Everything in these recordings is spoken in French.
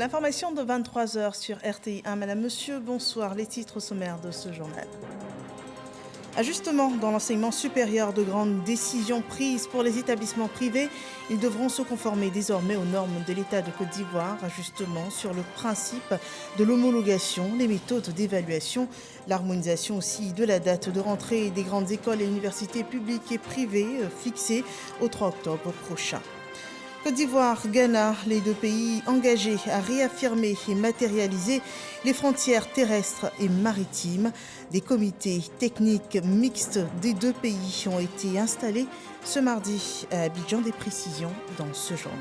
L'information de 23 heures sur RTI1. Madame, monsieur, bonsoir. Les titres sommaires de ce journal. Ajustement dans l'enseignement supérieur, de grandes décisions prises pour les établissements privés. Ils devront se conformer désormais aux normes de l'État de Côte d'Ivoire. Ajustement sur le principe de l'homologation, les méthodes d'évaluation, l'harmonisation aussi de la date de rentrée des grandes écoles et universités publiques et privées fixée au 3 octobre prochain. Côte d'Ivoire, Ghana, les deux pays engagés à réaffirmer et matérialiser les frontières terrestres et maritimes. Des comités techniques mixtes des deux pays ont été installés ce mardi à Abidjan. Des précisions dans ce journal.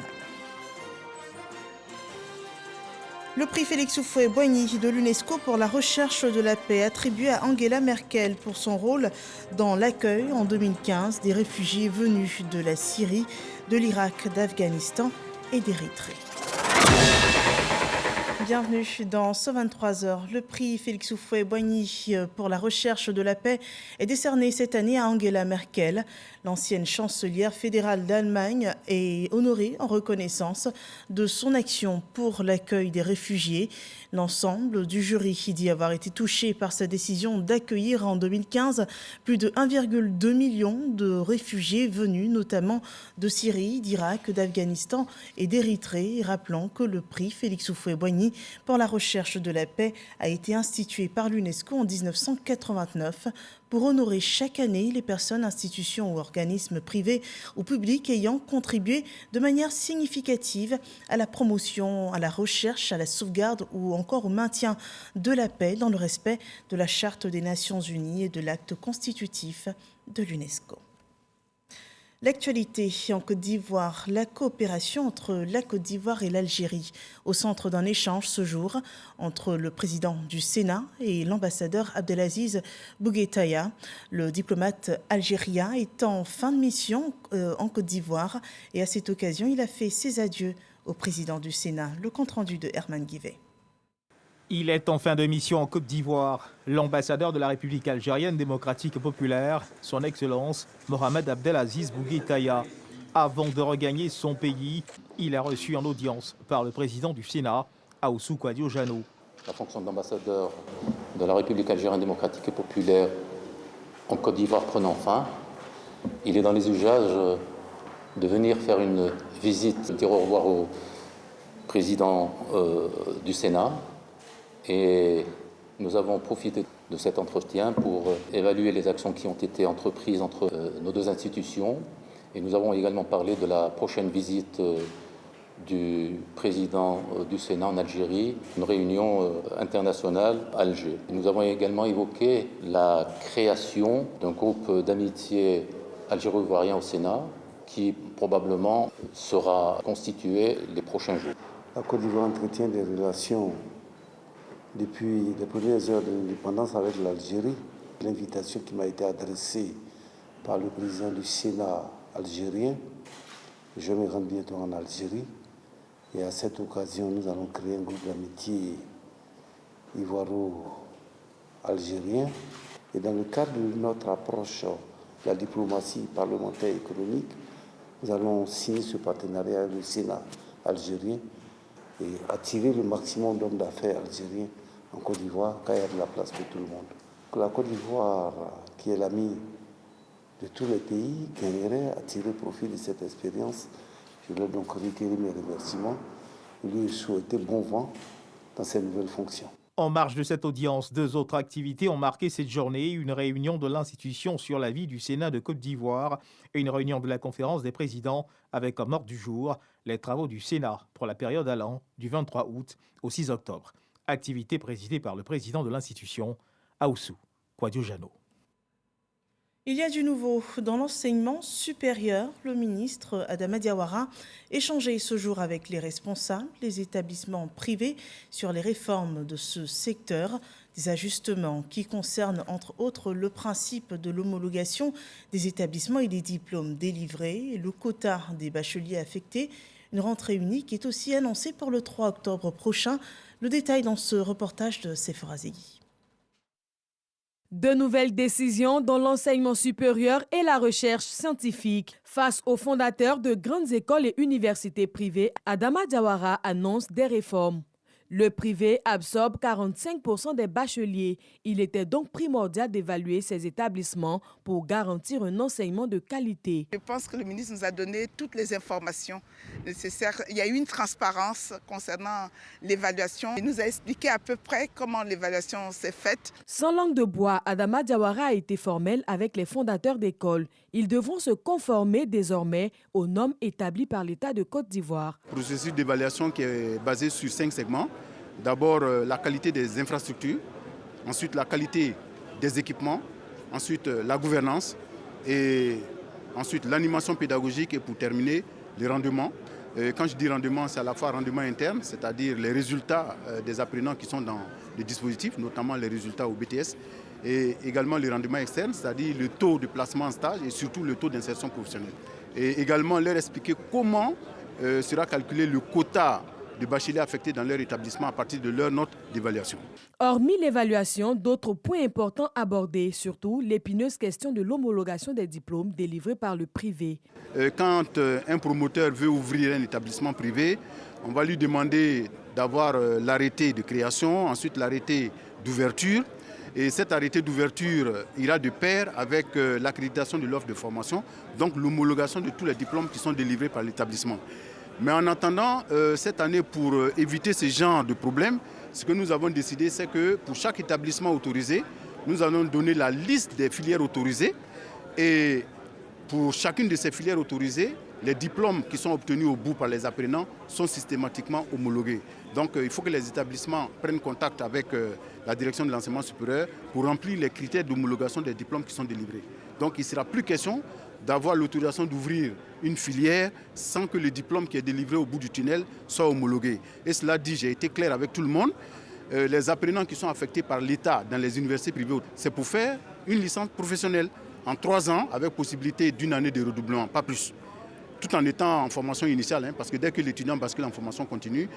Le prix Félix Houphouët-Boigny de l'UNESCO pour la recherche de la paix, attribué à Angela Merkel pour son rôle dans l'accueil en 2015 des réfugiés venus de la Syrie, de l'Irak, d'Afghanistan et d'Érythrée. Bienvenue dans ce 23 heures. Le prix Félix Houphouët-Boigny pour la recherche de la paix est décerné cette année à Angela Merkel. L'ancienne chancelière fédérale d'Allemagne est honorée en reconnaissance de son action pour l'accueil des réfugiés. L'ensemble du jury dit avoir été touché par sa décision d'accueillir en 2015 plus de 1,2 million de réfugiés venus notamment de Syrie, d'Irak, d'Afghanistan et d'Érythrée. Rappelons que le prix Félix Houphouët-Boigny pour la recherche de la paix a été institué par l'UNESCO en 1989 pour honorer chaque année les personnes, institutions ou organismes privés ou publics ayant contribué de manière significative à la promotion, à la recherche, à la sauvegarde ou encore au maintien de la paix dans le respect de la Charte des Nations Unies et de l'acte constitutif de l'UNESCO. L'actualité en Côte d'Ivoire, la coopération entre la Côte d'Ivoire et l'Algérie au centre d'un échange ce jour entre le président du Sénat et l'ambassadeur Abdelaziz Bouguetaya. Le diplomate algérien est en fin de mission en Côte d'Ivoire et à cette occasion, il a fait ses adieux au président du Sénat. Le compte-rendu de Herman Guivet. Il est en fin de mission en Côte d'Ivoire. L'ambassadeur de la République algérienne démocratique et populaire, son Excellence Mohamed Abdelaziz Bouguetaya. Avant de regagner son pays, il est reçu en audience par le président du Sénat, Ahoussou Kouadio-Jano. La fonction d'ambassadeur de la République algérienne démocratique et populaire en Côte d'Ivoire prenant fin, il est dans les usages de venir faire une visite, dire au revoir au président du Sénat. Et nous avons profité de cet entretien pour évaluer les actions qui ont été entreprises entre nos deux institutions. Et nous avons également parlé de la prochaine visite du président du Sénat en Algérie, une réunion internationale à Alger. Nous avons également évoqué la création d'un groupe d'amitié algéro-ivoirien au Sénat qui probablement sera constitué les prochains jours. La Côte d'Ivoire entretient des relations depuis les premières heures de l'indépendance avec l'Algérie. L'invitation qui m'a été adressée par le président du Sénat algérien, je me rends bientôt en Algérie. Et à cette occasion, nous allons créer un groupe d'amitié ivoiro-algérien. Et dans le cadre de notre approche de la diplomatie parlementaire et économique, nous allons signer ce partenariat avec le Sénat algérien et attirer le maximum d'hommes d'affaires algériens en Côte d'Ivoire, car il y a de la place pour tout le monde. Que la Côte d'Ivoire, qui est l'ami de tous les pays, gagnerait à tirer profit de cette expérience. Je voulais donc retirer mes remerciements et lui souhaiter bon vent dans ses nouvelles fonctions. En marge de cette audience, deux autres activités ont marqué cette journée, une réunion de l'institution sur la vie du Sénat de Côte d'Ivoire et une réunion de la conférence des présidents avec comme ordre du jour les travaux du Sénat pour la période allant du 23 août au 6 octobre. Activité présidée par le président de l'institution, Ahoussou Kouadio-Jano. Il y a du nouveau dans l'enseignement supérieur. Le ministre Adama Diawara échangeait ce jour avec les responsables, les établissements privés sur les réformes de ce secteur. Des ajustements qui concernent entre autres le principe de l'homologation des établissements et des diplômes délivrés, le quota des bacheliers affectés. Une rentrée unique est aussi annoncée pour le 3 octobre prochain. Le détail dans ce reportage de Sephora Zegui. De nouvelles décisions dans l'enseignement supérieur et la recherche scientifique. Face aux fondateurs de grandes écoles et universités privées, Adama Diawara annonce des réformes. Le privé absorbe 45% des bacheliers. Il était donc primordial d'évaluer ces établissements pour garantir un enseignement de qualité. Je pense que le ministre nous a donné toutes les informations nécessaires. Il y a eu une transparence concernant l'évaluation. Il nous a expliqué à peu près comment l'évaluation s'est faite. Sans langue de bois, Adama Diawara a été formel avec les fondateurs d'écoles. Ils devront se conformer désormais aux normes établies par l'État de Côte d'Ivoire. Processus d'évaluation qui est basé sur 5 segments. D'abord, la qualité des infrastructures, ensuite la qualité des équipements, ensuite la gouvernance et ensuite l'animation pédagogique et pour terminer, les rendements. Quand je dis rendement, c'est à la fois rendement interne, c'est-à-dire les résultats des apprenants qui sont dans les dispositifs, notamment les résultats au BTS, et également les rendements externes, c'est-à-dire le taux de placement en stage et surtout le taux d'insertion professionnelle. Et également leur expliquer comment sera calculé le quota de bacheliers affectés dans leur établissement à partir de leur note d'évaluation. Hormis l'évaluation, d'autres points importants abordés, surtout l'épineuse question de l'homologation des diplômes délivrés par le privé. Quand un promoteur veut ouvrir un établissement privé, on va lui demander d'avoir l'arrêté de création, ensuite l'arrêté d'ouverture. Et cet arrêté d'ouverture ira de pair avec l'accréditation de l'offre de formation, donc l'homologation de tous les diplômes qui sont délivrés par l'établissement. Mais en attendant, cette année, pour éviter ce genre de problème, ce que nous avons décidé, c'est que pour chaque établissement autorisé, nous allons donner la liste des filières autorisées. Et pour chacune de ces filières autorisées, les diplômes qui sont obtenus au bout par les apprenants sont systématiquement homologués. Donc il faut que les établissements prennent contact avec la direction de l'enseignement supérieur pour remplir les critères d'homologation des diplômes qui sont délivrés. Donc il ne sera plus question d'avoir l'autorisation d'ouvrir une filière sans que le diplôme qui est délivré au bout du tunnel soit homologué. Et cela dit, j'ai été clair avec tout le monde, les apprenants qui sont affectés par l'État dans les universités privées, c'est pour faire une licence professionnelle en 3 ans avec possibilité d'1 année de redoublement, pas plus. Tout en étant en formation initiale, parce que dès que l'étudiant bascule en formation continue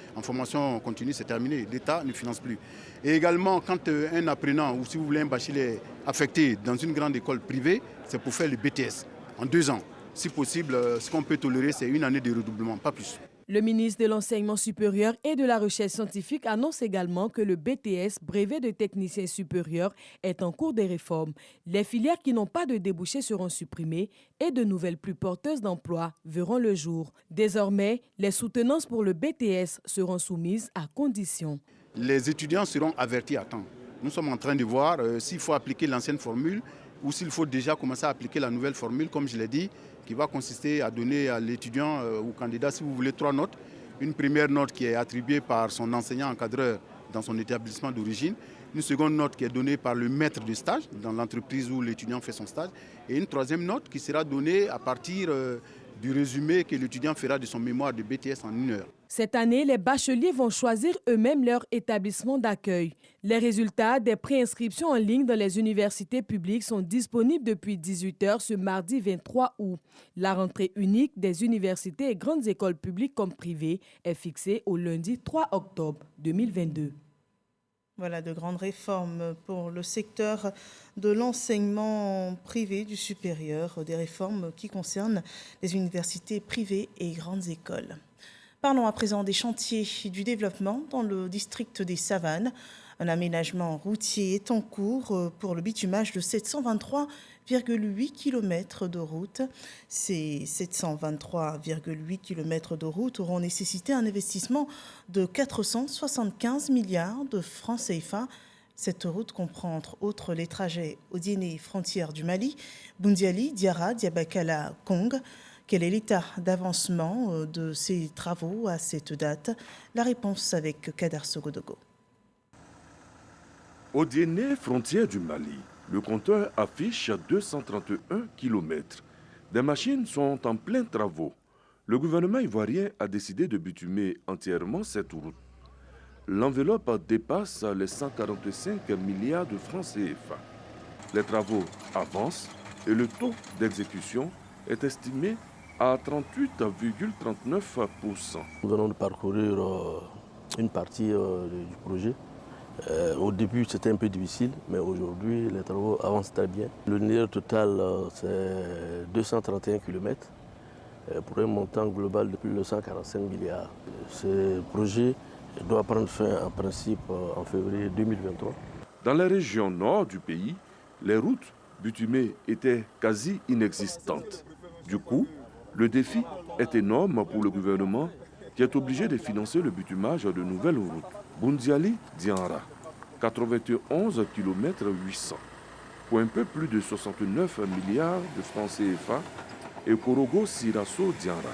c'est terminé, l'État ne finance plus. Et également, quand un apprenant ou si vous voulez un bachelier est affecté dans une grande école privée, c'est pour faire le BTS en 2 ans. Si possible, ce qu'on peut tolérer, c'est 1 année de redoublement, pas plus. Le ministre de l'Enseignement supérieur et de la Recherche scientifique annonce également que le BTS, brevet de technicien supérieur, est en cours de réforme. Les filières qui n'ont pas de débouchés seront supprimées et de nouvelles plus porteuses d'emploi verront le jour. Désormais, les soutenances pour le BTS seront soumises à conditions. Les étudiants seront avertis à temps. Nous sommes en train de voir s'il faut appliquer l'ancienne formule ou s'il faut déjà commencer à appliquer la nouvelle formule, comme je l'ai dit, qui va consister à donner à l'étudiant ou candidat, si vous voulez, 3 notes. Une première note qui est attribuée par son enseignant encadreur dans son établissement d'origine. Une seconde note qui est donnée par le maître de stage dans l'entreprise où l'étudiant fait son stage. Et une troisième note qui sera donnée à partir du résumé que l'étudiant fera de son mémoire de BTS en 1 heure. Cette année, les bacheliers vont choisir eux-mêmes leur établissement d'accueil. Les résultats des préinscriptions en ligne dans les universités publiques sont disponibles depuis 18h ce mardi 23 août. La rentrée unique des universités et grandes écoles publiques comme privées est fixée au lundi 3 octobre 2022. Voilà de grandes réformes pour le secteur de l'enseignement privé du supérieur, des réformes qui concernent les universités privées et grandes écoles. Parlons à présent des chantiers du développement dans le district des Savanes. Un aménagement routier est en cours pour le bitumage de 723,8 km de route. Ces 723,8 km de route auront nécessité un investissement de 475 milliards de francs CFA. Cette route comprend entre autres les trajets Odiéné, frontière du Mali, Boundiali, Diara, Diabakala, Kong. Quel est l'état d'avancement de ces travaux à cette date? La réponse avec Kadar Sogodogo. Odiéné, frontière du Mali, le compteur affiche 231 km. Des machines sont en plein travaux. Le gouvernement ivoirien a décidé de bitumer entièrement cette route. L'enveloppe dépasse les 145 milliards de francs CFA. Les travaux avancent et le taux d'exécution est estimé à 38,39%. Nous venons de parcourir une partie du projet. Au début, c'était un peu difficile, mais aujourd'hui, les travaux avancent très bien. Le nerf total, c'est 231 km pour un montant global de plus de 145 milliards. Ce projet doit prendre fin en principe en février 2023. Dans la région nord du pays, les routes bitumées étaient quasi inexistantes. Du coup, le défi est énorme pour le gouvernement qui est obligé de financer le bitumage de nouvelles routes. Boundiali-Dianra, 91 km 800, pour un peu plus de 69 milliards de francs CFA, et Korogo-Sirasso-Dianra,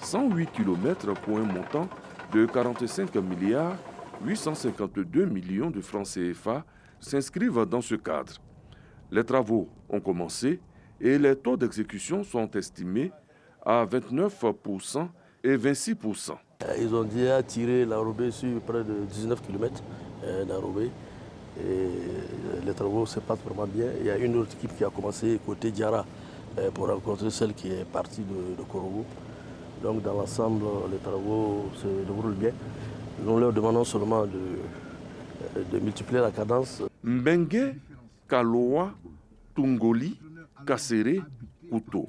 108 km pour un montant de 45 milliards 852 millions de francs CFA s'inscrivent dans ce cadre. Les travaux ont commencé et les taux d'exécution sont estimés à 29% et 26%. Ils ont déjà tiré l'enrobé sur près de 19 km d'enrobé. Et les travaux se passent vraiment bien. Il y a une autre équipe qui a commencé côté Diarra pour rencontrer celle qui est partie de Korogo. Donc dans l'ensemble, les travaux se déroulent bien. Nous leur demandons seulement de multiplier la cadence. Mbengue, Kaloa, Tungoli, Kassere, Kouto.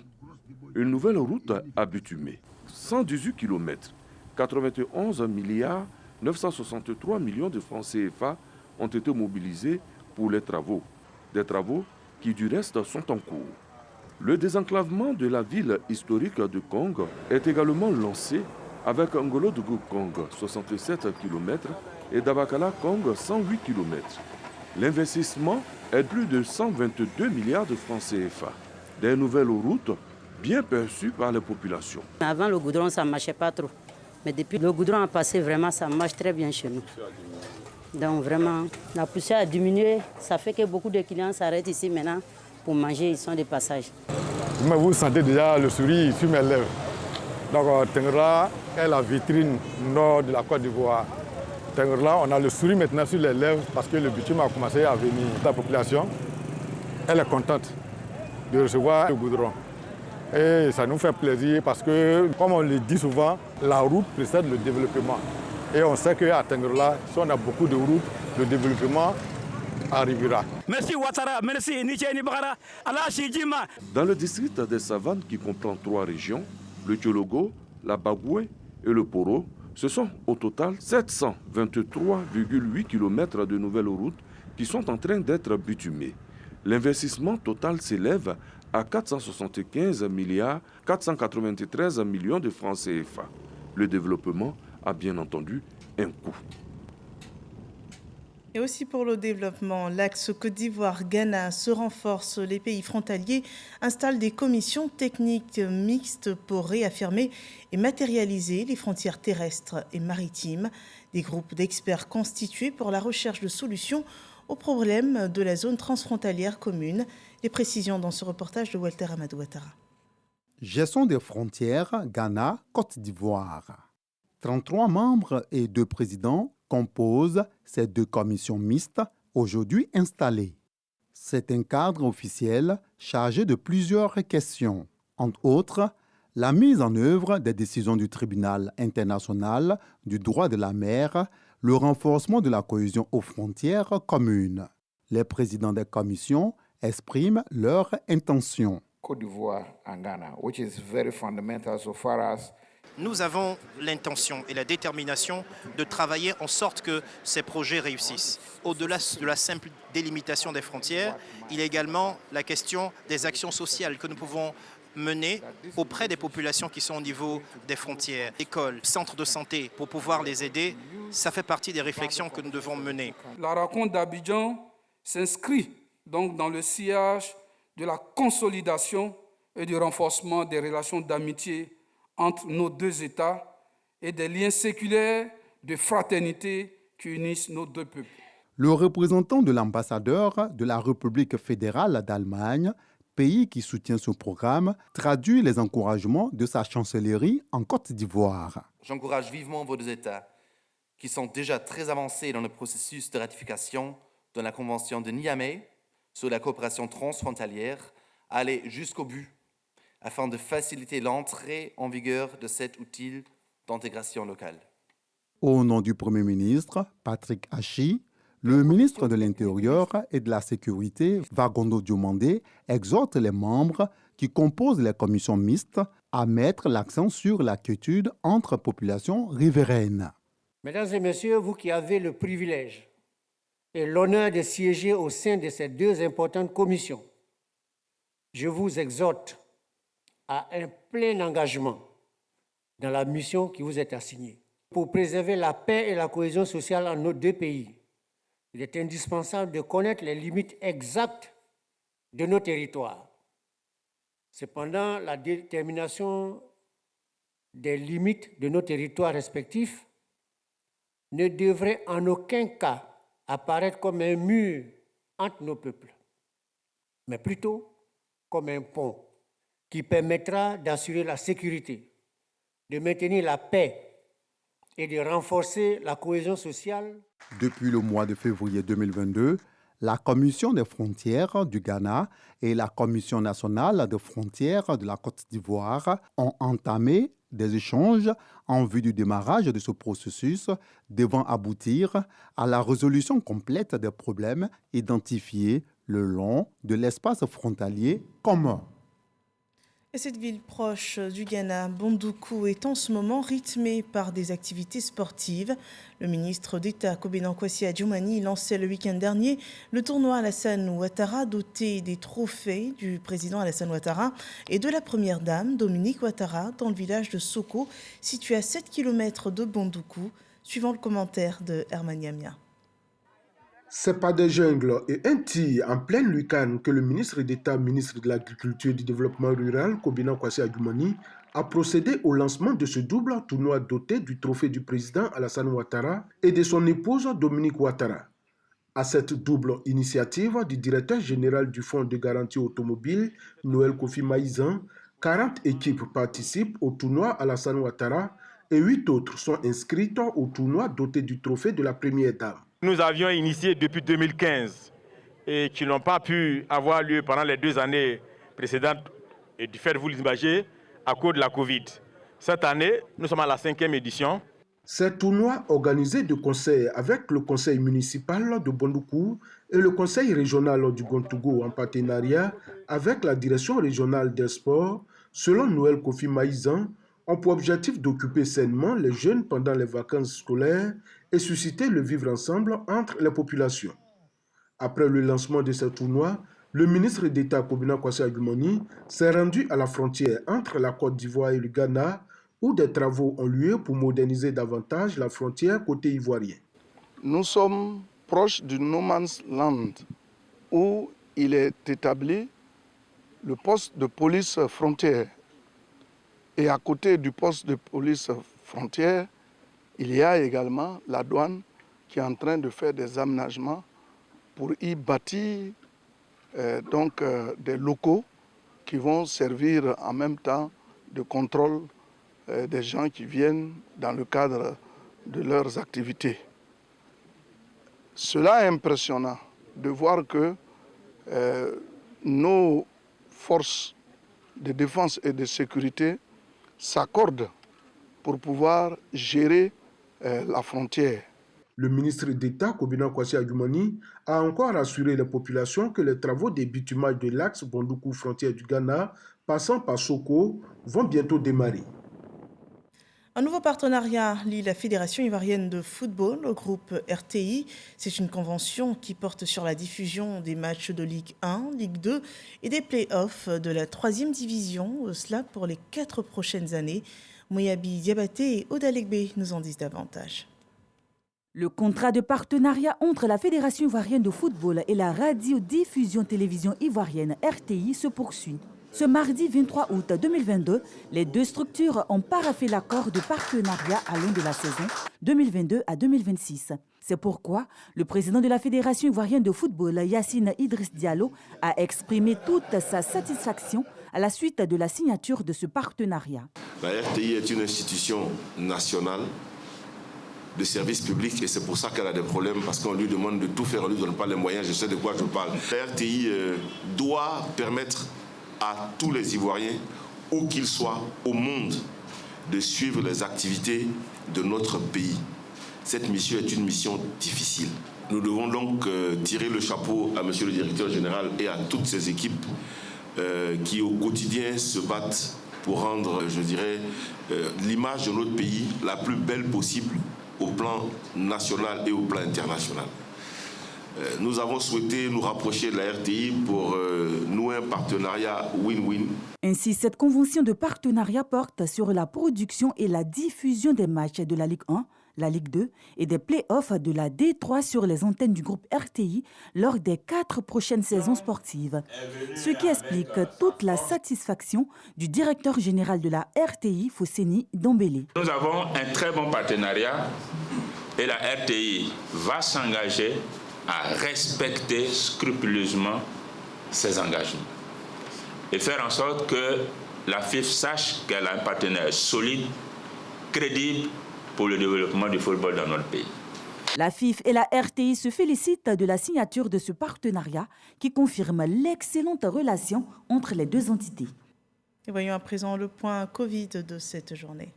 Une nouvelle route à bitumé. 118 km, 91 milliards 963 millions de francs CFA ont été mobilisés pour les travaux. Des travaux qui du reste sont en cours. Le désenclavement de la ville historique de Kong est également lancé avec Ngolo-Dougou Kong, 67 km, et Dabakala Kong, 108 km. L'investissement est plus de 122 milliards de francs CFA. Des nouvelles routes bien perçues par les populations. Avant, le goudron, ça ne marchait pas trop. Mais depuis le goudron a passé, vraiment, ça marche très bien chez nous. Donc vraiment, la poussière a diminué. Ça fait que beaucoup de clients s'arrêtent ici maintenant pour manger. Ils sont de passage. Mais vous sentez déjà le sourire sur mes lèvres. Donc Tenghra est la vitrine nord de la Côte d'Ivoire. Tenghra, on a le sourire maintenant sur les lèvres parce que le bitume a commencé à venir. La population, elle est contente de recevoir le goudron. Et ça nous fait plaisir parce que, comme on le dit souvent, la route précède le développement. Et on sait qu'à Tenghra, si on a beaucoup de routes, le développement arrivera. Merci Ouattara, merci Nicheni Bakara, Allah Chidjima. Dans le district des Savanes qui comprend 3 régions, le Tchologo, la Bagoué et le Poro, ce sont au total 723,8 km de nouvelles routes qui sont en train d'être bitumées. L'investissement total s'élève à 475 milliards 493 millions de francs CFA. Le développement a bien entendu un coût. Et aussi pour le développement, l'axe Côte d'Ivoire-Ghana se renforce. Les pays frontaliers installent des commissions techniques mixtes pour réaffirmer et matérialiser les frontières terrestres et maritimes. Des groupes d'experts constitués pour la recherche de solutions aux problèmes de la zone transfrontalière commune. Les précisions dans ce reportage de Walter Amadou Ouattara. Gestion des frontières Ghana-Côte d'Ivoire. 33 membres et 2 présidents composent ces 2 commissions mixtes aujourd'hui installées. C'est un cadre officiel chargé de plusieurs questions, entre autres la mise en œuvre des décisions du tribunal international du droit de la mer, le renforcement de la cohésion aux frontières communes. Les présidents des commissions expriment leur intention. Côte d'Ivoire en Ghana, which is very fundamental so far as nous avons l'intention et la détermination de travailler en sorte que ces projets réussissent. Au-delà de la simple délimitation des frontières, il y a également la question des actions sociales que nous pouvons mener auprès des populations qui sont au niveau des frontières. Écoles, centres de santé, pour pouvoir les aider, ça fait partie des réflexions que nous devons mener. La rencontre d'Abidjan s'inscrit donc dans le sillage de la consolidation et du renforcement des relations d'amitié entre nos 2 États et des liens séculaires de fraternité qui unissent nos 2 peuples. Le représentant de l'ambassadeur de la République fédérale d'Allemagne, pays qui soutient ce programme, traduit les encouragements de sa chancellerie en Côte d'Ivoire. J'encourage vivement vos 2 États, qui sont déjà très avancés dans le processus de ratification de la Convention de Niamey sur la coopération transfrontalière, à aller jusqu'au but, afin de faciliter l'entrée en vigueur de cet outil d'intégration locale. Au nom du Premier ministre, Patrick Hachi, le ministre de l'Intérieur et de la Sécurité, Vagondo Diomandé, exhorte les membres qui composent les commissions mixtes à mettre l'accent sur la quiétude entre populations riveraines. Mesdames et messieurs, vous qui avez le privilège et l'honneur de siéger au sein de ces deux importantes commissions, je vous exhorte à un plein engagement dans la mission qui vous est assignée. Pour préserver la paix et la cohésion sociale en nos deux pays, il est indispensable de connaître les limites exactes de nos territoires. Cependant, la détermination des limites de nos territoires respectifs ne devrait en aucun cas apparaître comme un mur entre nos peuples, mais plutôt comme un pont qui permettra d'assurer la sécurité, de maintenir la paix et de renforcer la cohésion sociale. Depuis le mois de février 2022, la Commission des frontières du Ghana et la Commission nationale des frontières de la Côte d'Ivoire ont entamé des échanges en vue du démarrage de ce processus devant aboutir à la résolution complète des problèmes identifiés le long de l'espace frontalier commun. Et cette ville proche du Ghana, Bondoukou, est en ce moment rythmée par des activités sportives. Le ministre d'État Kobena Kwasi Adjumani lançait le week-end dernier le tournoi Alassane Ouattara, doté des trophées du président Alassane Ouattara et de la première dame Dominique Ouattara dans le village de Soko, situé à 7 km de Bondoukou, suivant le commentaire de Herman Yamia. C'est pas des jungles et un tir en pleine lucane que le ministre d'État, ministre de l'Agriculture et du Développement rural, Kobena Kwasi Adjumani, a procédé au lancement de ce double tournoi doté du trophée du président Alassane Ouattara et de son épouse Dominique Ouattara. À cette double initiative du directeur général du Fonds de garantie automobile, Noël Kofi Maïzan, 40 équipes participent au tournoi Alassane Ouattara et 8 autres sont inscrites au tournoi doté du trophée de la première dame. Nous avions initié depuis 2015 et qui n'ont pas pu avoir lieu pendant les 2 années précédentes, et du fait, vous l'imaginez, à cause de la Covid. Cette année, nous sommes à la 5e édition. Ces tournois organisés de concert avec le conseil municipal de Bondoukou et le conseil régional du Gontougou en partenariat avec la direction régionale des sports, selon Noël Kofi Maïzan, ont pour objectif d'occuper sainement les jeunes pendant les vacances scolaires et susciter le vivre ensemble entre les populations. Après le lancement de ce tournoi, le ministre d'État Kobena Kwasi Adjumani s'est rendu à la frontière entre la Côte d'Ivoire et le Ghana, où des travaux ont lieu pour moderniser davantage la frontière côté ivoirien. Nous sommes proches du No Man's Land, où il est établi le poste de police frontière. Et à côté du poste de police frontière, il y a également la douane qui est en train de faire des aménagements pour y bâtir des locaux qui vont servir en même temps de contrôle des gens qui viennent dans le cadre de leurs activités. Cela est impressionnant de voir que nos forces de défense et de sécurité s'accordent pour pouvoir gérer la frontière. Le ministre d'État, Kobena Kwasi Adjumani, a encore assuré les populations que les travaux de bitumage de l'axe Bondoukou frontière du Ghana, passant par Soko, vont bientôt démarrer. Un nouveau partenariat lie la Fédération ivoirienne de football au groupe RTI. C'est une convention qui porte sur la diffusion des matchs de Ligue 1, Ligue 2 et des play-offs de la 3e division, cela pour les 4 prochaines années. Moyabi Diabaté et Oda Legbe nous en disent davantage. Le contrat de partenariat entre la Fédération ivoirienne de football et la radiodiffusion télévision ivoirienne RTI se poursuit. Ce mardi 23 août 2022, les deux structures ont paraphé l'accord de partenariat allant de la saison 2022 à 2026. C'est pourquoi le président de la Fédération ivoirienne de football, Yacine Idriss Diallo, a exprimé toute sa satisfaction à la suite de la signature de ce partenariat. La RTI est une institution nationale de service public et c'est pour ça qu'elle a des problèmes parce qu'on lui demande de tout faire, on ne lui donne pas les moyens, je sais de quoi je parle. La RTI doit permettre à tous les Ivoiriens, où qu'ils soient au monde, de suivre les activités de notre pays. Cette mission est une mission difficile. Nous devons donc tirer le chapeau à monsieur le directeur général et à toutes ses équipes qui au quotidien se battent pour rendre, je dirais, l'image de notre pays la plus belle possible au plan national et au plan international. Nous avons souhaité nous rapprocher de la RTI pour nouer un partenariat win-win. Ainsi, cette convention de partenariat porte sur la production et la diffusion des matchs de la Ligue 1, la Ligue 2 et des play-offs de la D3 sur les antennes du groupe RTI lors des 4 prochaines saisons sportives. Ce qui explique toute la satisfaction du directeur général de la RTI, Fousseni Dombélé. Nous avons un très bon partenariat et la RTI va s'engager à respecter scrupuleusement ses engagements et faire en sorte que la FIF sache qu'elle a un partenaire solide, crédible pour le développement du football dans notre pays. La FIF et la RTI se félicitent de la signature de ce partenariat qui confirme l'excellente relation entre les deux entités. Et voyons à présent le point Covid de cette journée.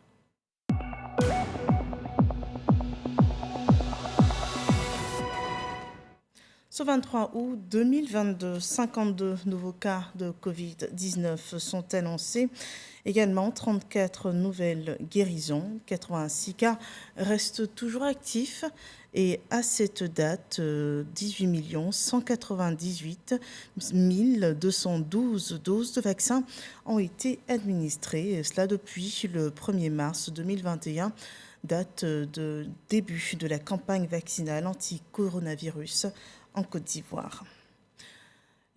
Ce 23 août 2022, 52 nouveaux cas de Covid-19 sont annoncés. Également, 34 nouvelles guérisons, 86 cas restent toujours actifs. Et à cette date, 18 198 212 doses de vaccins ont été administrées. Et cela depuis le 1er mars 2021, date de début de la campagne vaccinale anti-coronavirus en Côte d'Ivoire.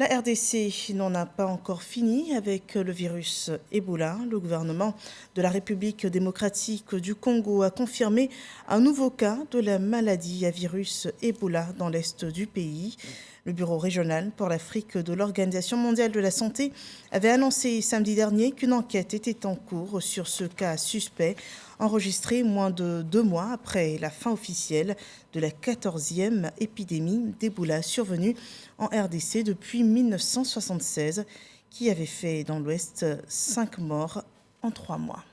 La RDC n'en a pas encore fini avec le virus Ebola. Le gouvernement de la République démocratique du Congo a confirmé un nouveau cas de la maladie à virus Ebola dans l'est du pays. Le bureau régional pour l'Afrique de l'Organisation mondiale de la santé avait annoncé samedi dernier qu'une enquête était en cours sur ce cas suspect, enregistré moins de 2 mois après la fin officielle de la 14e épidémie d'Ebola survenue en RDC depuis 1976, qui avait fait dans l'Ouest 5 morts en 3 mois.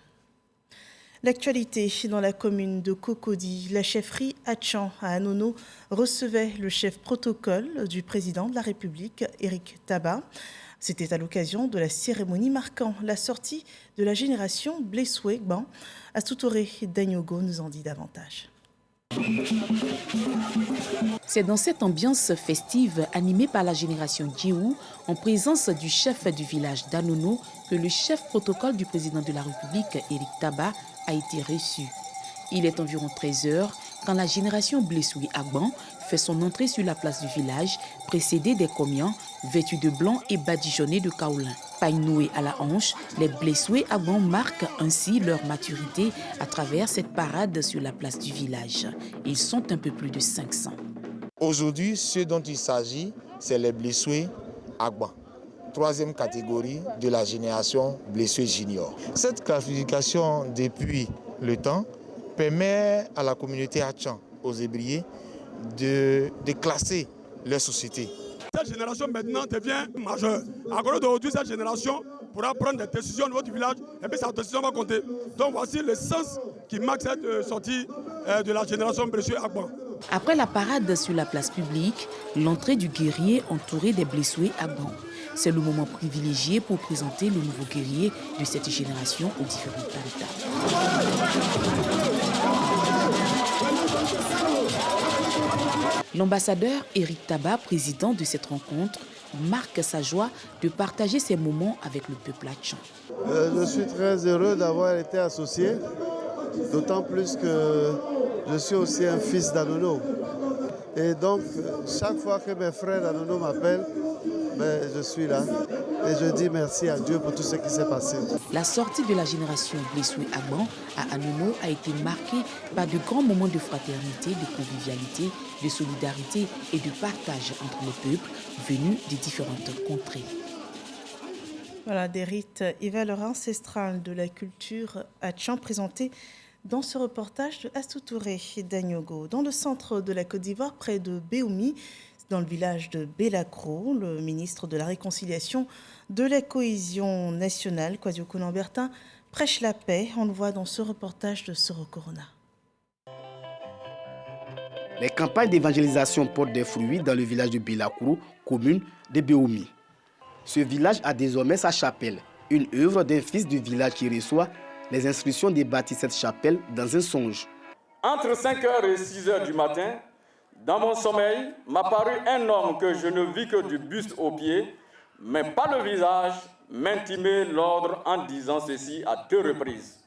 L'actualité dans la commune de Cocody, la chefferie Atchan à Anono recevait le chef protocole du président de la République, Éric Tabat. C'était à l'occasion de la cérémonie marquant la sortie de la génération Blessoué-Gban. Astoutoré Dagnogo nous en dit davantage. C'est dans cette ambiance festive animée par la génération Djiou, en présence du chef du village d'Anono, que le chef protocole du président de la République, Éric Tabat, a été reçu. Il est environ 13h quand la génération Blessoué Agban fait son entrée sur la place du village, précédée des comians vêtus de blanc et badigeonnés de kaolin. Paille nouée à la hanche, les Blessoué Agban marquent ainsi leur maturité à travers cette parade sur la place du village. Ils sont un peu plus de 500. Aujourd'hui, ce dont il s'agit, c'est les Blessoué Agban, 3e catégorie de la génération Blessoué Junior. Cette classification depuis le temps permet à la communauté Atchan, aux ébriers, de classer leur société. Cette génération maintenant devient majeure. À cause d'aujourd'hui, cette génération pourra prendre des décisions au niveau du village et puis sa décision va compter. Donc voici le sens qui marque cette sortie de la génération Blessoué Agban. Après la parade sur la place publique, l'entrée du guerrier entouré des Blessoué Agban. C'est le moment privilégié pour présenter le nouveau guerrier de cette génération aux différentes étapes. L'ambassadeur Éric Tabat, président de cette rencontre, marque sa joie de partager ces moments avec le peuple Atchan. Je suis très heureux d'avoir été associé, d'autant plus que je suis aussi un fils d'Anono. Et donc, chaque fois que mes frères d'Anono m'appellent, je suis là et je dis merci à Dieu pour tout ce qui s'est passé. La sortie de la génération Blessoué Agban à Anono a été marquée par de grands moments de fraternité, de convivialité, de solidarité et de partage entre les peuples venus des différentes contrées. Voilà des rites et valeurs ancestrales de la culture Atchan présentés dans ce reportage de Astoutoré Dagnogo. Dans le centre de la Côte d'Ivoire, près de Béoumi, dans le village de Bélacro, le ministre de la Réconciliation, de la Cohésion nationale, Kwadio Konan-Bertin, prêche la paix. On le voit dans ce reportage de Soro Corona. Les campagnes d'évangélisation portent des fruits dans le village de Bélacro, commune de Béoumi. Ce village a désormais sa chapelle, une œuvre d'un fils du village qui reçoit les instructions de bâtir cette chapelle dans un songe. entre 5h et 6h du matin, dans mon sommeil, m'apparut un homme que je ne vis que du buste aux pieds, mais pas le visage, m'intimait l'ordre en disant ceci à 2 reprises.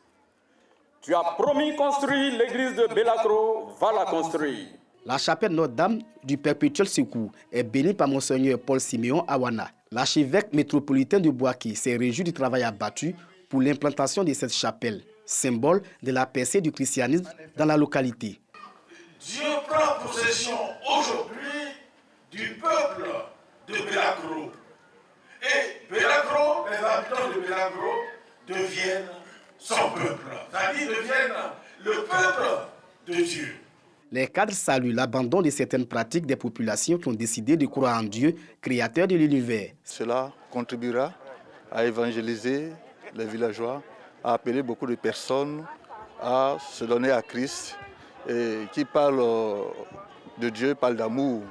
Tu as promis construire l'église de Belacro, va la construire. La chapelle Notre-Dame du Perpétuel Secours est bénie par Monseigneur Paul Siméon Awana. L'archevêque métropolitain de Bouaké s'est réjoui du travail abattu pour l'implantation de cette chapelle, symbole de la percée du christianisme dans la localité. Dieu prend possession aujourd'hui du peuple de Belacro. Et Belacro, les habitants de Belacro deviennent son peuple. C'est-à-dire deviennent le peuple de Dieu. Les cadres saluent l'abandon de certaines pratiques des populations qui ont décidé de croire en Dieu, créateur de l'univers. Cela contribuera à évangéliser les villageois, à appeler beaucoup de personnes à se donner à Christ et qui parle de Dieu, parle d'amour.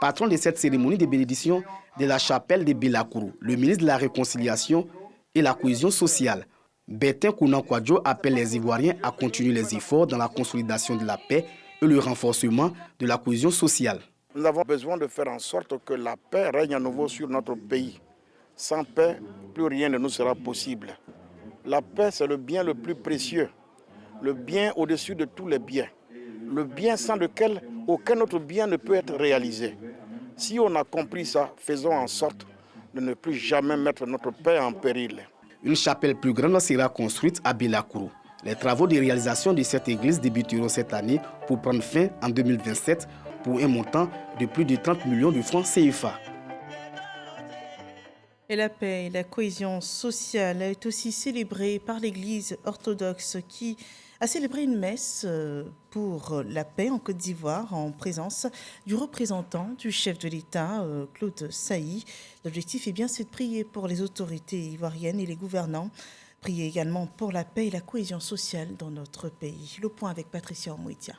Patron de cette cérémonie de bénédiction de la chapelle de Belacro, le ministre de la Réconciliation et la Cohésion sociale, Bertin Kounan-Kouadjo, appelle les Ivoiriens à continuer les efforts dans la consolidation de la paix et le renforcement de la cohésion sociale. Nous avons besoin de faire en sorte que la paix règne à nouveau sur notre pays. Sans paix, plus rien ne nous sera possible. La paix, c'est le bien le plus précieux, le bien au-dessus de tous les biens, le bien sans lequel aucun autre bien ne peut être réalisé. Si on a compris ça, faisons en sorte de ne plus jamais mettre notre paix en péril. Une chapelle plus grande sera construite à Belacro. Les travaux de réalisation de cette église débuteront cette année pour prendre fin en 2027 pour un montant de plus de 30 millions de francs CFA. Et la paix et la cohésion sociale est aussi célébrée par l'Église orthodoxe qui a célébré une messe pour la paix en Côte d'Ivoire en présence du représentant du chef de l'État, Claude Sailly. L'objectif est bien c'est de prier pour les autorités ivoiriennes et les gouvernants. Priez également pour la paix et la cohésion sociale dans notre pays. Le point avec Patricia Omouitia.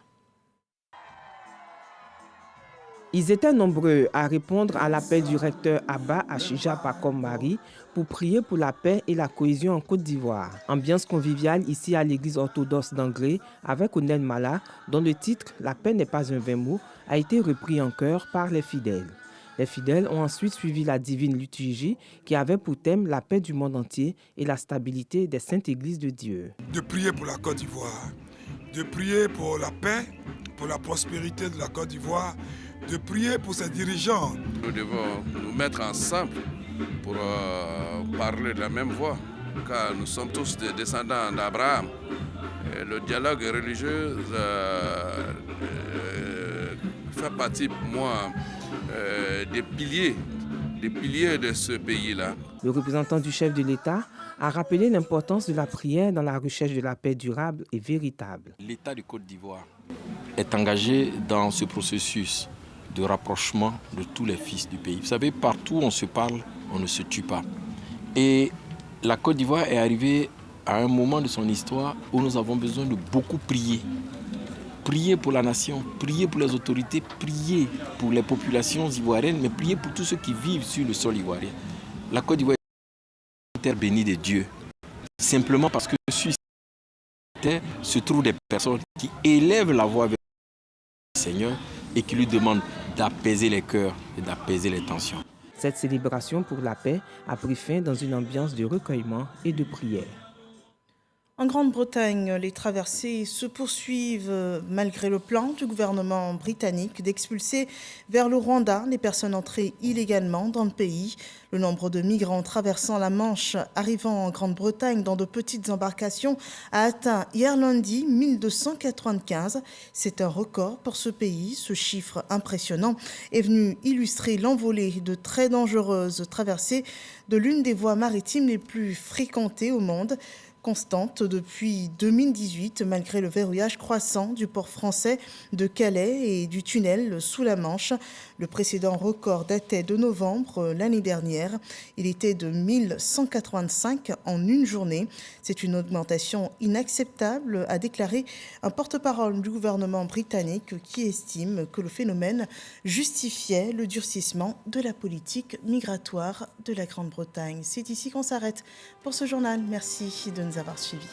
Ils étaient nombreux à répondre à l'appel du recteur Abba Achija Pakom Mari pour prier pour la paix et la cohésion en Côte d'Ivoire. Ambiance conviviale ici à l'église orthodoxe d'Angré avec Onel Mala, dont le titre « La paix n'est pas un vain mot » a été repris en chœur par les fidèles. Les fidèles ont ensuite suivi la divine liturgie qui avait pour thème la paix du monde entier et la stabilité des saintes églises de Dieu. De prier pour la Côte d'Ivoire, de prier pour la paix, pour la prospérité de la Côte d'Ivoire, de prier pour ses dirigeants. Nous devons nous mettre ensemble pour parler de la même voix, car nous sommes tous des descendants d'Abraham. Le dialogue religieux fait partie pour moi des piliers de ce pays-là. Le représentant du chef de l'État a rappelé l'importance de la prière dans la recherche de la paix durable et véritable. L'État de Côte d'Ivoire est engagé dans ce processus de rapprochement de tous les fils du pays. Vous savez, partout où on se parle, on ne se tue pas. Et la Côte d'Ivoire est arrivée à un moment de son histoire où nous avons besoin de beaucoup prier. Prier pour la nation, prier pour les autorités, prier pour les populations ivoiriennes, mais prier pour tous ceux qui vivent sur le sol ivoirien. La Côte d'Ivoire est une terre bénie de Dieu, simplement parce que sur cette terre se trouvent des personnes qui élèvent la voix vers le Seigneur et qui lui demandent d'apaiser les cœurs et d'apaiser les tensions. Cette célébration pour la paix a pris fin dans une ambiance de recueillement et de prière. En Grande-Bretagne, les traversées se poursuivent malgré le plan du gouvernement britannique d'expulser vers le Rwanda les personnes entrées illégalement dans le pays. Le nombre de migrants traversant la Manche arrivant en Grande-Bretagne dans de petites embarcations a atteint hier lundi 1295. C'est un record pour ce pays. Ce chiffre impressionnant est venu illustrer l'envolée de très dangereuses traversées de l'une des voies maritimes les plus fréquentées au monde. Constante depuis 2018, malgré le verrouillage croissant du port français de Calais et du tunnel sous la Manche. Le précédent record datait de novembre l'année dernière. Il était de 1185 en une journée. C'est une augmentation inacceptable, a déclaré un porte-parole du gouvernement britannique qui estime que le phénomène justifiait le durcissement de la politique migratoire de la Grande-Bretagne. C'est ici qu'on s'arrête pour ce journal. Merci de nous avoir suivis.